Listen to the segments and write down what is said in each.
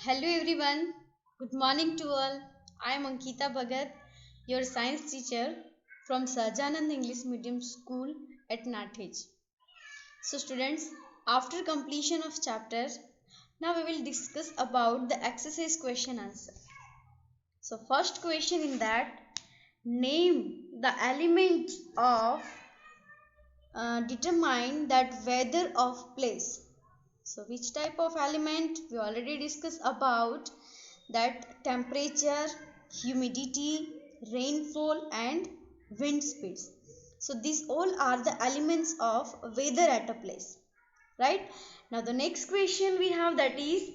Hello everyone, good morning to all. I am Ankita Bhagat, your science teacher from Sajanand English Medium School at Nathej. So students, after completion of chapter, now we will discuss about the exercise question answer. So first question in that, name the element of determine that weather of place. So which type of element we already discussed about that temperature, humidity, rainfall and wind speeds. So these all are the elements of weather at a place, right? Now the next question we have, that is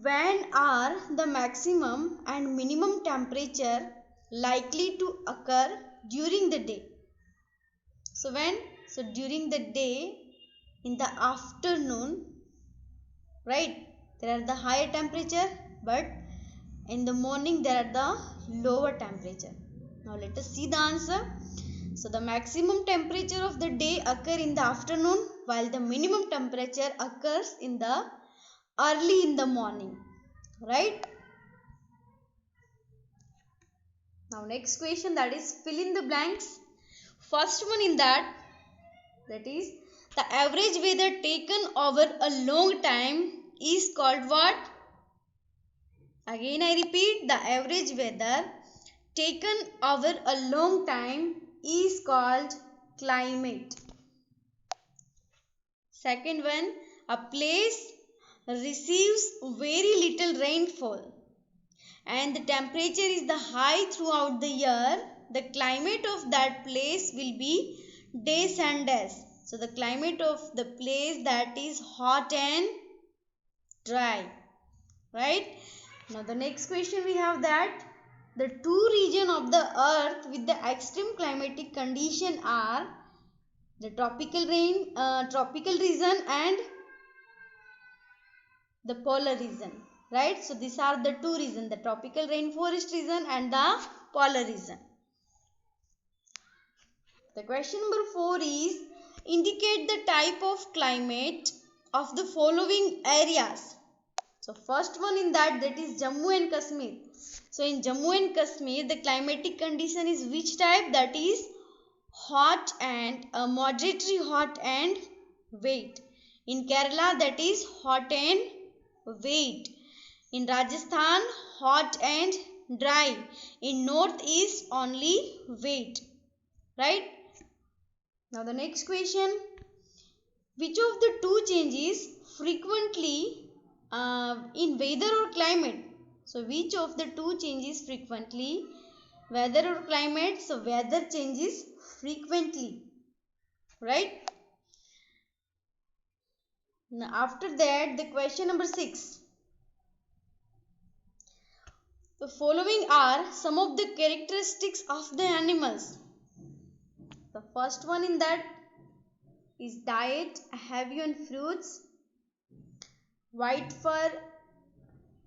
when are the maximum and minimum temperature likely to occur during the day? So when? So during the day, in the afternoon, right, there are the higher temperature, but in the morning there are the lower temperature. Now let us see the answer. So the maximum temperature of the day occur in the afternoon, while the minimum temperature occurs in the early in the morning, right? Now next question, that is fill in the blanks. First one in that is the average weather taken over a long time is called what? Again I repeat, the average weather taken over a long time is called climate. Second one, a place receives very little rainfall and the temperature is the high throughout the year. The climate of that place will be days and days. So the climate of the place that is hot and dry, right? Now the next question we have, that the two regions of the earth with the extreme climatic condition are the tropical region and the polar region, right? So these are the two regions, the tropical rainforest region and the polar region. The question number 4 is indicate the type of climate of the following areas. So first one in that is Jammu and Kashmir. So in Jammu and Kashmir the climatic condition is which type? That is hot and moderately hot and wet. In Kerala that is hot and wet. In Rajasthan hot and dry. In northeast only wet, right? Now the next question, which of the two changes frequently in weather or climate? So which of the two changes frequently, weather or climate? So weather changes frequently, right? Now after that the question number 6, the following are some of the characteristics of the animals. The first one in that is diet, heavy on fruits, white fur,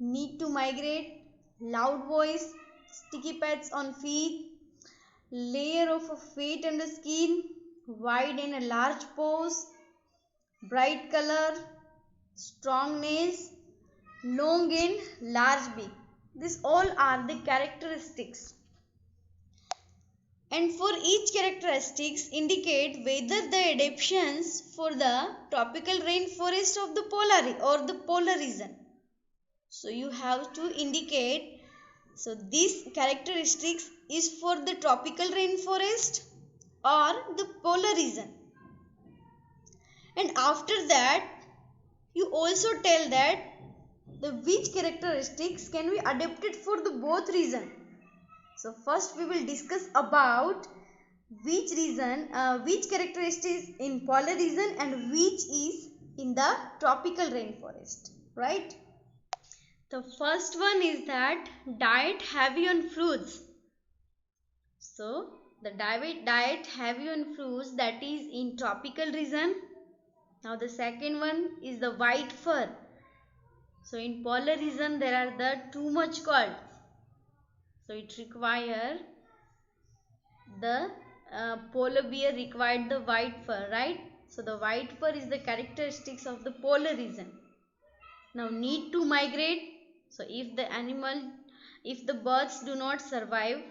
need to migrate, loud voice, sticky pads on feet, layer of fat on the skin, wide and large paws, bright color, strong nails, long and large beak. These all are the characteristics. And for each characteristics indicate whether the adaptations for the tropical rainforest of the polar region. So you have to indicate, so these characteristics is for the tropical rainforest or the polar region. And after that you also tell that the which characteristics can be adapted for the both region. So first we will discuss about which characteristics in polar region and which is in the tropical rainforest, right? The first one is that diet heavy on fruits. So the diet heavy on fruits, that is in tropical region. Now the second one is the white fur. So in polar region there are the too much cold. So it require the polar bear required the white fur, right? So the white fur is the characteristics of the polar region. Now need to migrate. So if the birds do not survive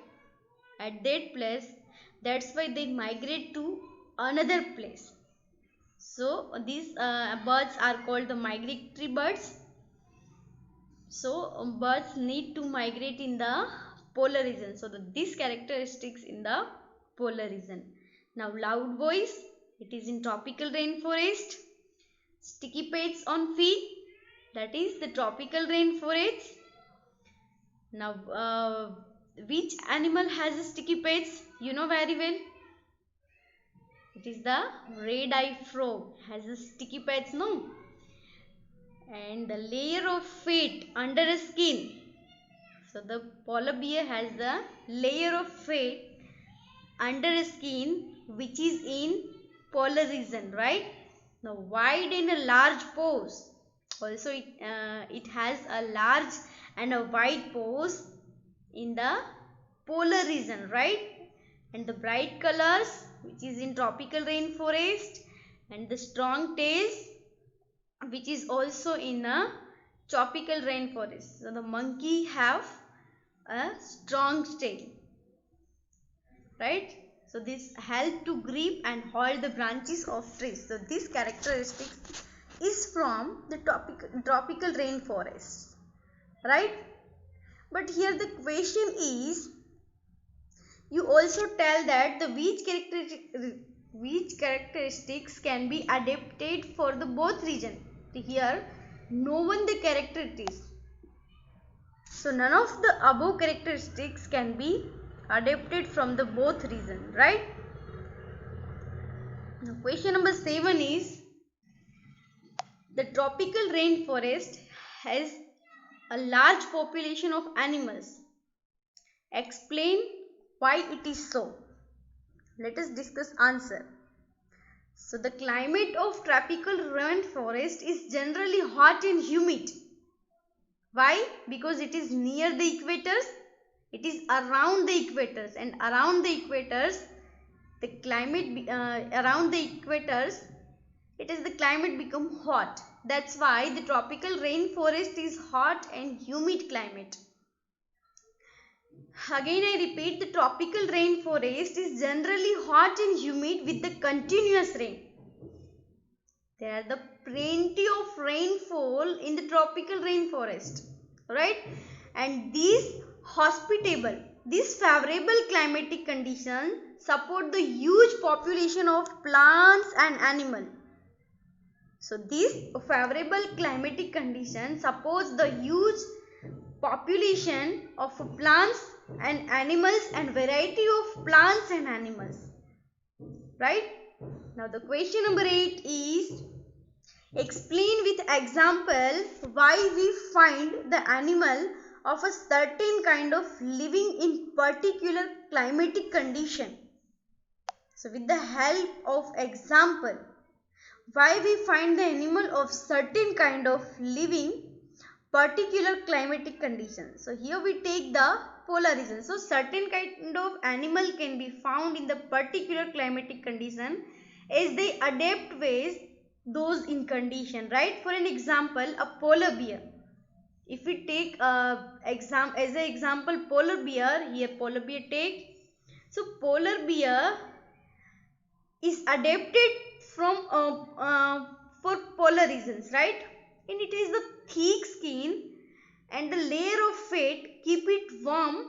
at that place, that's why they migrate to another place. So these birds are called the migratory birds. So birds need to migrate in the polar region. So these characteristics in the polar region. Now loud voice, it is in tropical rainforest. Sticky pads on feet, that is the tropical rainforest. Now which animal has sticky pads? You know very well. It is the red-eye frog has a sticky pads, no? And the layer of fat under the skin. So the polar bear has the layer of fat under the skin which is in polar region, right? Now wide and a large pores. Also it has a large and a wide pores in the polar region, right? And the bright colors which is in tropical rainforest, and the strong tails which is also in a tropical rainforest. So the monkey have a strong tail, right? So this help to grip and hold the branches of trees. So this characteristics is from the tropical rainforest, right? But here the question is, you also tell that the which characteristics can be adapted for the both region. Here no one the characteristics. So none of the above characteristics can be adapted from the both region, right? Now question number 7 is, the tropical rainforest has a large population of animals. Explain why it is so. Let us discuss answer. So the climate of tropical rainforest is generally hot and humid. Why? Because it is near the equators. It is around the equators, and around the equators, the climate around the equators, it is the climate become hot. That's why the tropical rainforest is hot and humid climate. Again I repeat, the tropical rainforest is generally hot and humid with the continuous rain. There are the plenty of rainfall in the tropical rainforest, right? And these favorable climatic conditions support the huge population of plants and animals. So these favorable climatic conditions supports the huge population of plants and animals and variety of plants and animals, right? Now the question number 8 is, explain with example why we find the animal of a certain kind of living in particular climatic condition. So with the help of example, why we find the animal of certain kind of living particular climatic conditions. So here we take the polar region. So certain kind of animal can be found in the particular climatic condition as they adapt ways those in condition, right? For an example, a polar bear. If we take as an example polar bear, here polar bear take. So polar bear is adapted from for polar regions, right? And it has the thick skin and the layer of fat keep it warm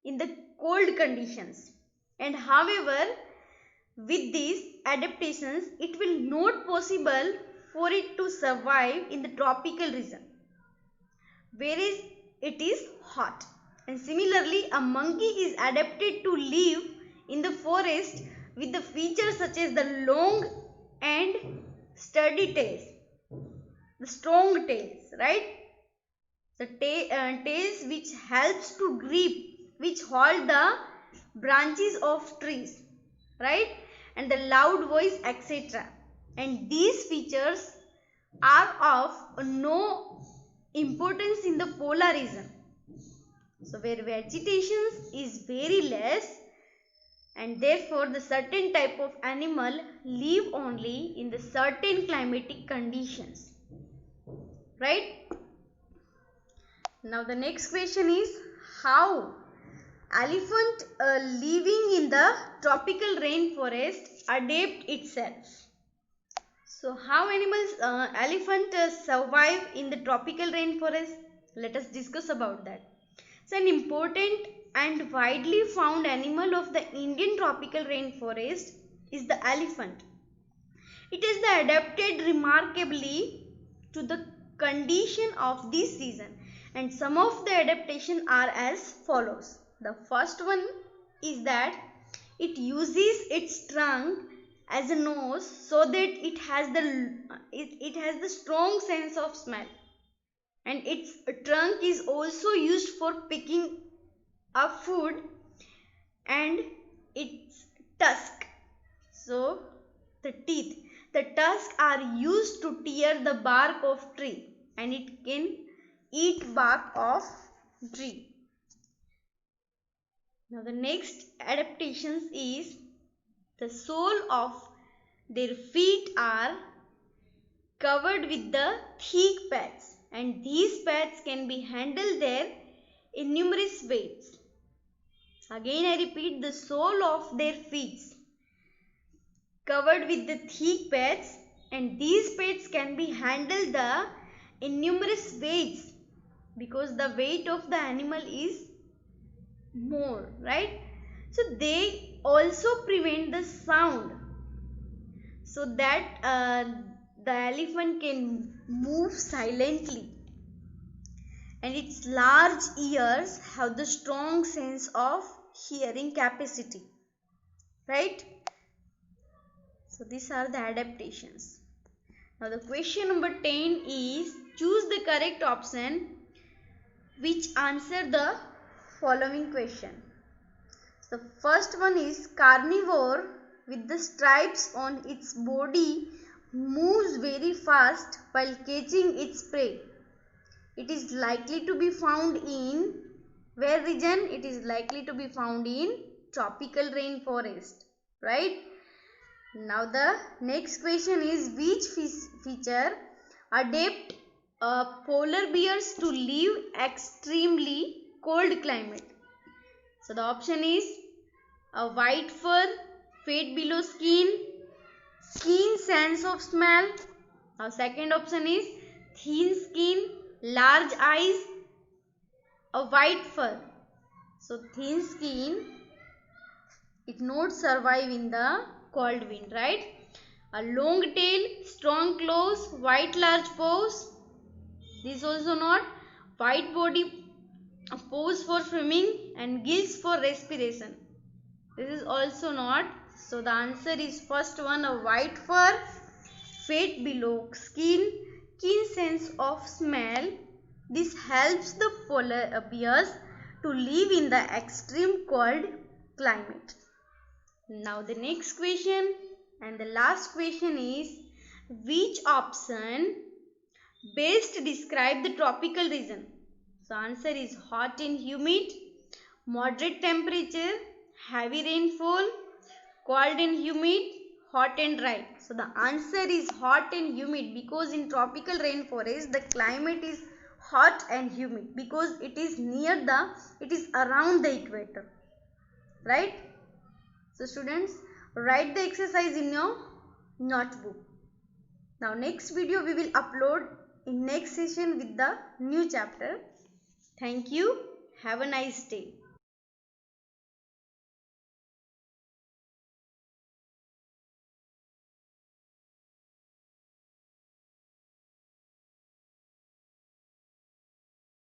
in the cold conditions. And however, with these adaptations, it will not possible for it to survive in the tropical region, whereas it is hot. And similarly, a monkey is adapted to live in the forest with the features such as the long and sturdy tails, the strong tails, right? The tails which helps to grip, which hold the branches of trees, right? And the loud voice, etc. And these features are of no importance in the polar region. So where vegetation is very less, and therefore the certain type of animal live only in the certain climatic conditions, right? Now the next question is how elephant living in the tropical rainforest adapt itself. So how elephant survive in the tropical rainforest? Let us discuss about that. So an important and widely found animal of the Indian tropical rainforest is the elephant. It is adapted remarkably to the condition of this season, and some of the adaptation are as follows. The first one is that it uses its trunk as a nose so that it has the strong sense of smell, and its trunk is also used for picking up food, and its tusk, so the teeth, the tusks are used to tear the bark of tree, and it can eat bark of tree. Now the next adaptations is the sole of their feet are covered with the thick pads, and these pads can be handled their innumerous weights. Again I repeat, the sole of their feet covered with the thick pads, and these pads can be handled the innumerous weights because the weight of the animal is more, right? So they also prevent the sound so that the elephant can move silently, and its large ears have the strong sense of hearing capacity, right? So these are the adaptations. Now the question number 10 is choose the correct option which answer the following question. The first one is carnivore with the stripes on its body moves very fast while catching its prey. It is likely to be found in where region? It is likely to be found in tropical rainforest, right? Now the next question is which feature adapt polar bears to live extremely cold climate? So the option is a white fur, fat below skin, keen sense of smell. Our second option is thin skin, large eyes, a white fur. So thin skin, it not survive in the cold wind, right? A long tail, strong claws, white large paws. This also not. White body, paws for swimming and gills for respiration. This is also not. So the answer is first one, a white fur, fat below skin, keen sense of smell. This helps the polar bears to live in the extreme cold climate. Now the next question and the last question is which option best describe the tropical region? So answer is hot and humid, moderate temperature, heavy rainfall, cold and humid, hot and dry. So the answer is hot and humid because in tropical rainforest the climate is hot and humid because it is around the equator, right? So students, write the exercise in your notebook. Now next video we will upload in next session with the new chapter. Thank you. Have a nice day.